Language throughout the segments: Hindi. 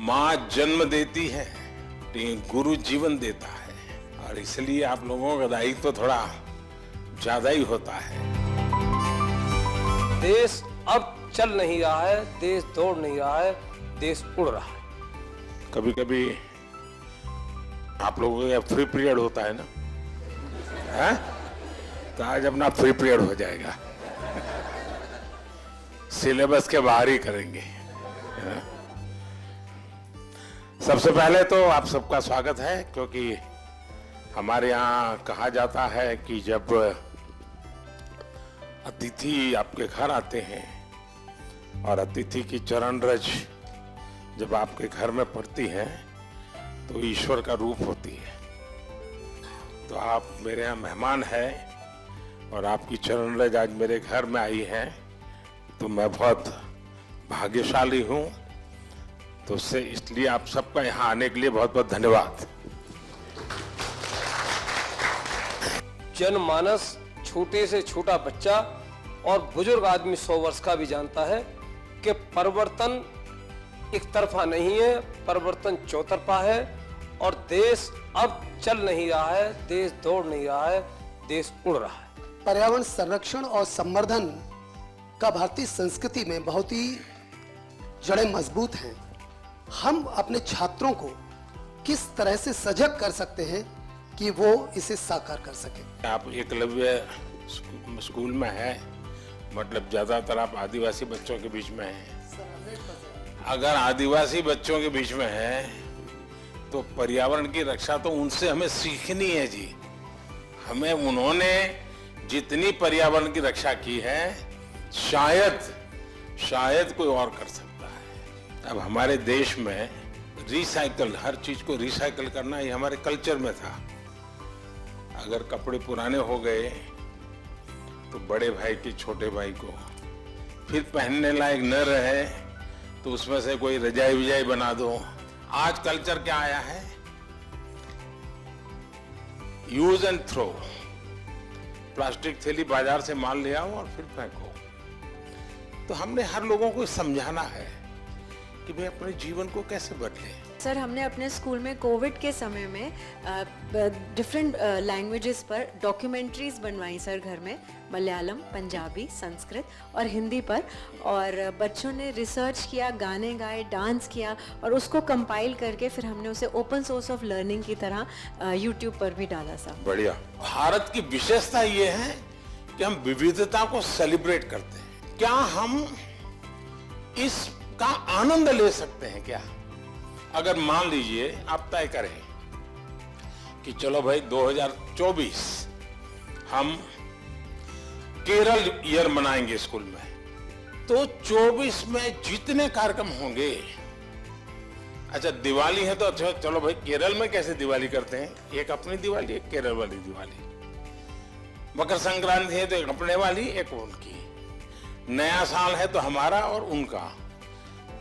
माँ जन्म देती है, लेकिन गुरु जीवन देता है, और इसलिए आप लोगों का दायित्व तो थोड़ा ज्यादा ही होता है। देश अब चल नहीं रहा है, देश दौड़ नहीं रहा है, देश उड़ रहा है। कभी कभी आप लोगों का फ्री पीरियड होता है ना, है? तो आज अपना फ्री पीरियड हो जाएगा, सिलेबस के बाहर ही करेंगे। सबसे पहले तो आप सबका स्वागत है, क्योंकि हमारे यहाँ कहा जाता है कि जब अतिथि आपके घर आते हैं और अतिथि की चरण रज जब आपके घर में पड़ती है तो ईश्वर का रूप होती है। तो आप मेरे यहाँ मेहमान हैं और आपकी चरण रज आज मेरे घर में आई है, तो मैं बहुत भाग्यशाली हूँ। तो उससे इसलिए आप सबका यहाँ आने के लिए बहुत बहुत धन्यवाद। जनमानस, छोटे से छोटा बच्चा और बुजुर्ग आदमी 100 वर्ष का भी जानता है कि परिवर्तन एक तरफा नहीं है, परिवर्तन चौतरफा है। और देश अब चल नहीं रहा है, देश दौड़ नहीं रहा है, देश उड़ रहा है। पर्यावरण संरक्षण और संवर्धन का भारतीय संस्कृति में बहुत ही जड़ें मजबूत हैं। हम अपने छात्रों को किस तरह से सजग कर सकते हैं कि वो इसे साकार कर सके? आप एकलव्य स्कूल में है, मतलब ज्यादातर आप आदिवासी बच्चों के बीच में हैं। अगर आदिवासी बच्चों के बीच में है तो पर्यावरण की रक्षा तो उनसे हमें सीखनी है जी। हमें उन्होंने जितनी पर्यावरण की रक्षा की है शायद कोई और कर सकता है। अब हमारे देश में रिसाइकल, हर चीज को रिसाइकल करना ये हमारे कल्चर में था। अगर कपड़े पुराने हो गए तो बड़े भाई के छोटे भाई को फिर पहनने लायक न रहे तो उसमें से कोई रजाई विजाई बना दो। आज कल्चर क्या आया है? Use and throw. प्लास्टिक थैली बाजार से माल ले आओ और फिर फेंको। तो हमने हर लोगों को समझाना है कि भाई अपने जीवन को कैसे बदले। सर, हमने अपने स्कूल में कोविड के समय में डिफरेंट लैंग्वेजेस पर डॉक्यूमेंट्रीज बनवाई सर घर में, मलयालम, पंजाबी, संस्कृत और हिंदी पर। और बच्चों ने रिसर्च किया, गाने गाए, डांस किया और उसको कंपाइल करके फिर हमने उसे ओपन सोर्स ऑफ लर्निंग की तरह यूट्यूब पर भी डाला सर। बढ़िया। भारत की विशेषता ये है कि हम विविधता को सेलिब्रेट करते हैं। क्या हम इसका आनंद ले सकते हैं क्या? अगर मान लीजिए आप तय करें कि चलो भाई 2024 हम केरल ईयर मनाएंगे स्कूल में, तो 24 में जितने कार्यक्रम होंगे, अच्छा दिवाली है तो अच्छा चलो भाई केरल में कैसे दिवाली करते हैं, एक अपनी दिवाली, एक केरल वाली दिवाली। मकर संक्रांति है तो एक अपने वाली, एक उनकी। नया साल है तो हमारा और उनका।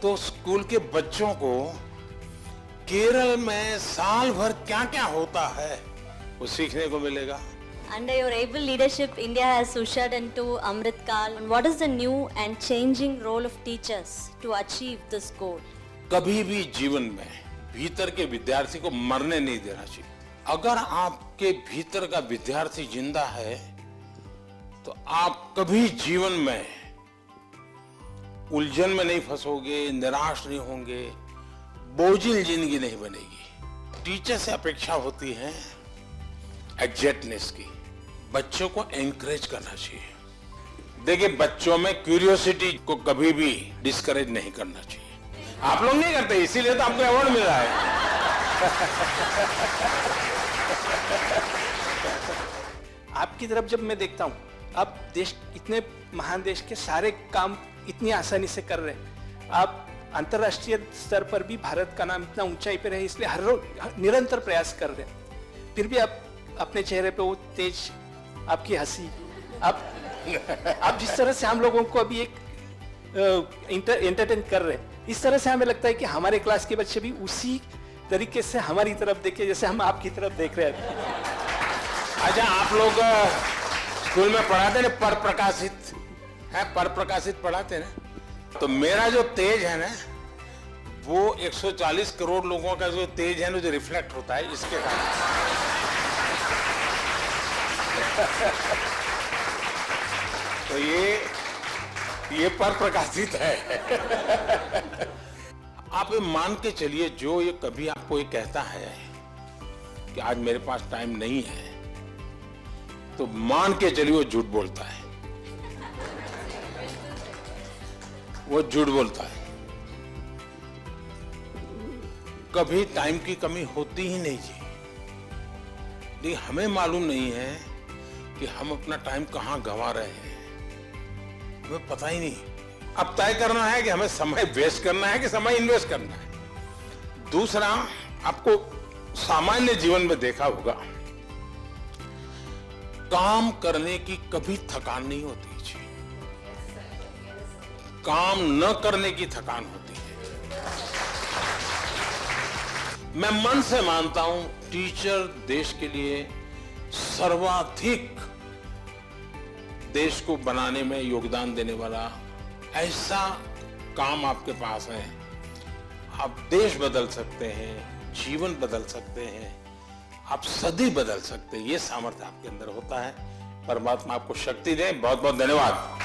तो स्कूल के बच्चों को केरल में साल भर क्या क्या होता है वो सीखने को मिलेगा। Under your able leadership, India has ushered into Amrit Kal. What is the new and changing role of teachers to achieve this goal? कभी भी जीवन में भीतर के विद्यार्थी को मरने नहीं देना चाहिए। अगर आपके भीतर का विद्यार्थी जिंदा है तो आप कभी जीवन में उलझन में नहीं फंसोगे, निराश नहीं होंगे, बोझिल जिंदगी नहीं बनेगी। टीचर से अपेक्षा होती है एग्जैक्टनेस की। बच्चों को एनकरेज करना चाहिए। देखिए, बच्चों में क्यूरियोसिटी को कभी भी डिस्करेज नहीं करना चाहिए। आप लोग नहीं करते, इसीलिए तो आपको अवार्ड मिल रहा है। आपकी तरफ जब मैं देखता हूँ, आप देश, इतने महान देश के सारे काम इतनी आसानी से कर रहे हैं। आप अंतर्राष्ट्रीय स्तर पर भी भारत का नाम इतना ऊंचाई पे रहे, इसलिए हर रोज निरंतर प्रयास कर रहे हैं। फिर भी आप अपने चेहरे पे वो तेज, आपकी हंसी, आप जिस तरह से हम लोगों को अभी एक एंटरटेन कर रहे हैं, इस तरह से हमें लगता है कि हमारे क्लास के बच्चे भी उसी तरीके से हमारी तरफ देखे जैसे हम आपकी तरफ देख रहे हैं। अच्छा, आप लोग स्कूल में पढ़ाते ना पर प्रकाशित पढ़ाते ना, तो मेरा जो तेज है ना वो 140 करोड़ लोगों का जो तेज है ना, जो रिफ्लेक्ट होता है इसके कारण। तो ये पर प्रकाशित है। आप ये मान के चलिए, जो ये कभी आपको ये कहता है कि आज मेरे पास टाइम नहीं है, तो मान के चलिए वो झूठ बोलता है। वो झूठ बोलता है। कभी टाइम की कमी होती ही नहीं जी। लेकिन हमें मालूम नहीं है कि हम अपना टाइम कहां गंवा रहे हैं, हमें पता ही नहीं। अब तय करना है कि हमें समय वेस्ट करना है कि समय इन्वेस्ट करना है। दूसरा, आपको सामान्य जीवन में देखा होगा, काम करने की कभी थकान नहीं होती जी, काम न करने की थकान होती है। मैं मन से मानता हूं, टीचर देश के लिए सर्वाधिक देश को बनाने में योगदान देने वाला ऐसा काम आपके पास है। आप देश बदल सकते हैं, जीवन बदल सकते हैं, आप सदी बदल सकते हैं। ये सामर्थ्य आपके अंदर होता है। परमात्मा आपको शक्ति दे। बहुत बहुत धन्यवाद।